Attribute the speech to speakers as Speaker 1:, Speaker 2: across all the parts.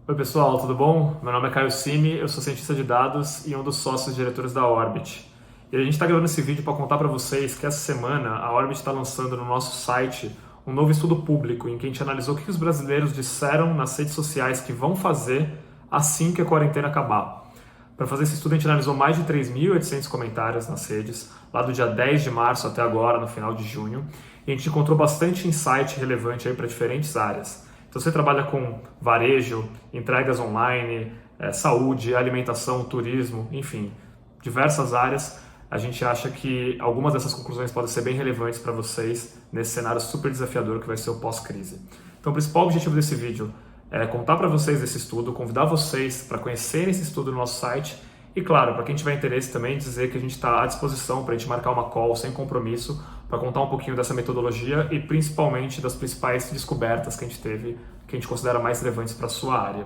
Speaker 1: Oi pessoal, tudo bom? Meu nome é Caio Cimi, eu sou cientista de dados e um dos sócios diretores da Orbit. E a gente está gravando esse vídeo para contar para vocês que essa semana a Orbit está lançando no nosso site um novo estudo público em que a gente analisou o que os brasileiros disseram nas redes sociais que vão fazer assim que a quarentena acabar. Para fazer esse estudo a gente analisou mais de 3.800 comentários nas redes, lá do dia 10 de março até agora, no final de junho, e a gente encontrou bastante insight relevante para diferentes áreas. Então, você trabalha com varejo, entregas online, saúde, alimentação, turismo, enfim, diversas áreas. A gente acha que algumas dessas conclusões podem ser bem relevantes para vocês nesse cenário super desafiador que vai ser o pós-crise. Então, o principal objetivo desse vídeo é contar para vocês desse estudo, convidar vocês para conhecerem esse estudo no nosso site e, claro, para quem tiver interesse também, dizer que a gente está à disposição para a gente marcar uma call sem compromisso para contar um pouquinho dessa metodologia e principalmente das principais descobertas que a gente teve, que a gente considera mais relevantes para a sua área.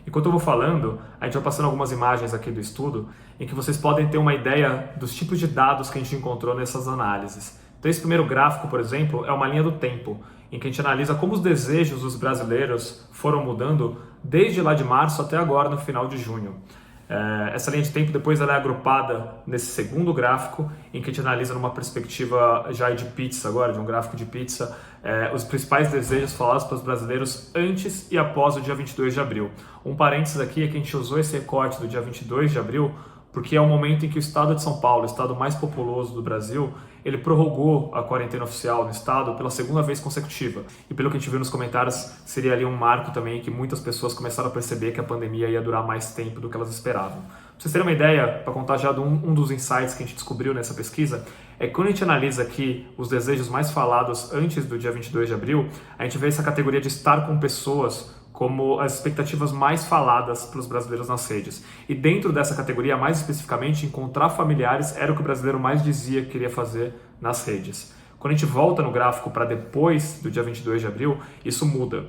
Speaker 1: Enquanto eu vou falando, a gente vai passando algumas imagens aqui do estudo em que vocês podem ter uma ideia dos tipos de dados que a gente encontrou nessas análises. Então, esse primeiro gráfico, por exemplo, é uma linha do tempo, em que a gente analisa como os desejos dos brasileiros foram mudando desde lá de março até agora, no final de junho. Essa linha de tempo depois ela é agrupada nesse segundo gráfico, em que a gente analisa numa perspectiva já de pizza agora, de um gráfico de pizza, os principais desejos falados para os brasileiros antes e após o dia 22 de abril. Um parênteses aqui é que a gente usou esse recorte do dia 22 de abril porque é o momento em que o estado de São Paulo, o estado mais populoso do Brasil, ele prorrogou a quarentena oficial no estado pela segunda vez consecutiva. E pelo que a gente viu nos comentários, seria ali um marco também que muitas pessoas começaram a perceber que a pandemia ia durar mais tempo do que elas esperavam. Pra vocês terem uma ideia, para contar já de um dos insights que a gente descobriu nessa pesquisa, é que quando a gente analisa aqui os desejos mais falados antes do dia 22 de abril, a gente vê essa categoria de estar com pessoas como as expectativas mais faladas para os brasileiros nas redes. E dentro dessa categoria, mais especificamente, encontrar familiares era o que o brasileiro mais dizia que queria fazer nas redes. Quando a gente volta no gráfico para depois do dia 22 de abril, isso muda.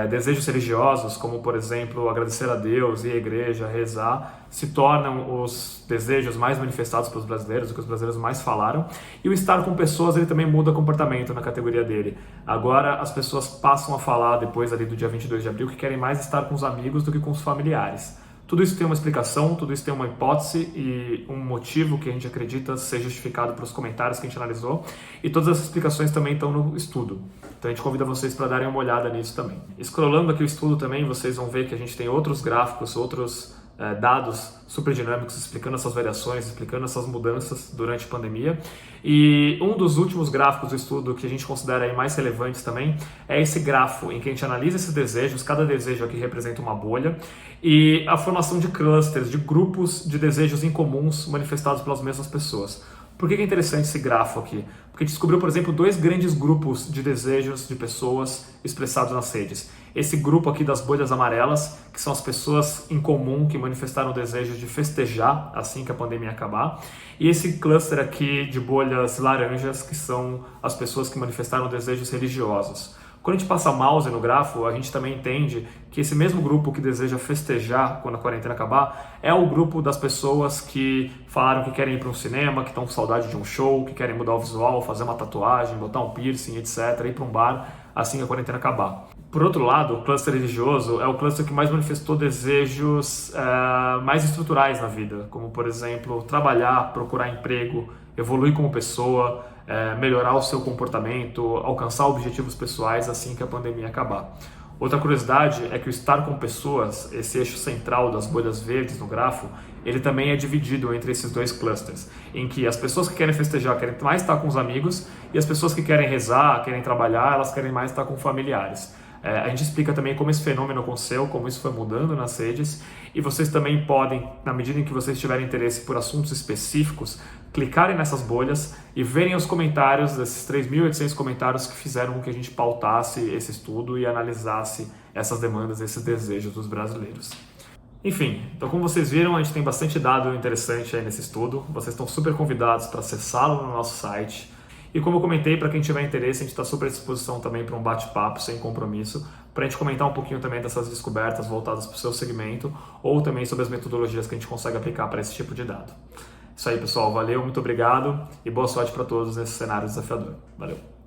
Speaker 1: Desejos religiosos, como por exemplo agradecer a Deus e a igreja, rezar, se tornam os desejos mais manifestados pelos brasileiros, o que os brasileiros mais falaram. E o estar com pessoas, ele também muda comportamento na categoria dele. Agora as pessoas passam a falar depois ali do dia 22 de abril que querem mais estar com os amigos do que com os familiares. Tudo isso tem uma explicação, tudo isso tem uma hipótese e um motivo que a gente acredita ser justificado pelos comentários que a gente analisou. E todas essas explicações também estão no estudo. Então a gente convida vocês para darem uma olhada nisso também. Scrollando aqui o estudo também, vocês vão ver que a gente tem outros gráficos, outros dados super dinâmicos explicando essas variações, explicando essas mudanças durante a pandemia. E um dos últimos gráficos do estudo que a gente considera aí mais relevantes também é esse grafo em que a gente analisa esses desejos, cada desejo aqui representa uma bolha, e a formação de clusters, de grupos de desejos incomuns manifestados pelas mesmas pessoas. Por que é interessante esse grafo aqui? Porque a gente descobriu, por exemplo, dois grandes grupos de desejos de pessoas expressados nas redes. Esse grupo aqui das bolhas amarelas, que são as pessoas em comum que manifestaram o desejo de festejar assim que a pandemia acabar. E esse cluster aqui de bolhas laranjas, que são as pessoas que manifestaram desejos religiosos. Quando a gente passa mouse no grafo, a gente também entende que esse mesmo grupo que deseja festejar quando a quarentena acabar é o grupo das pessoas que falaram que querem ir para um cinema, que estão com saudade de um show, que querem mudar o visual, fazer uma tatuagem, botar um piercing, etc., ir para um bar assim que a quarentena acabar. Por outro lado, o cluster religioso é o cluster que mais manifestou desejos mais estruturais na vida, como, por exemplo, trabalhar, procurar emprego, evoluir como pessoa, melhorar o seu comportamento, alcançar objetivos pessoais assim que a pandemia acabar. Outra curiosidade é que o estar com pessoas, esse eixo central das bolhas verdes no grafo, ele também é dividido entre esses dois clusters, em que as pessoas que querem festejar querem mais estar com os amigos e as pessoas que querem rezar, querem trabalhar, elas querem mais estar com familiares. A gente explica também como esse fenômeno aconteceu, como isso foi mudando nas redes, e vocês também podem, na medida em que vocês tiverem interesse por assuntos específicos, clicarem nessas bolhas e verem os comentários desses 3.800 comentários que fizeram com que a gente pautasse esse estudo e analisasse essas demandas, esses desejos dos brasileiros. Enfim, então como vocês viram, a gente tem bastante dado interessante aí nesse estudo, vocês estão super convidados para acessá-lo no nosso site. E como eu comentei, para quem tiver interesse, a gente está super à disposição também para um bate-papo sem compromisso, para a gente comentar um pouquinho também dessas descobertas voltadas para o seu segmento, ou também sobre as metodologias que a gente consegue aplicar para esse tipo de dado. Isso aí, pessoal. Valeu, muito obrigado e boa sorte para todos nesse cenário desafiador. Valeu!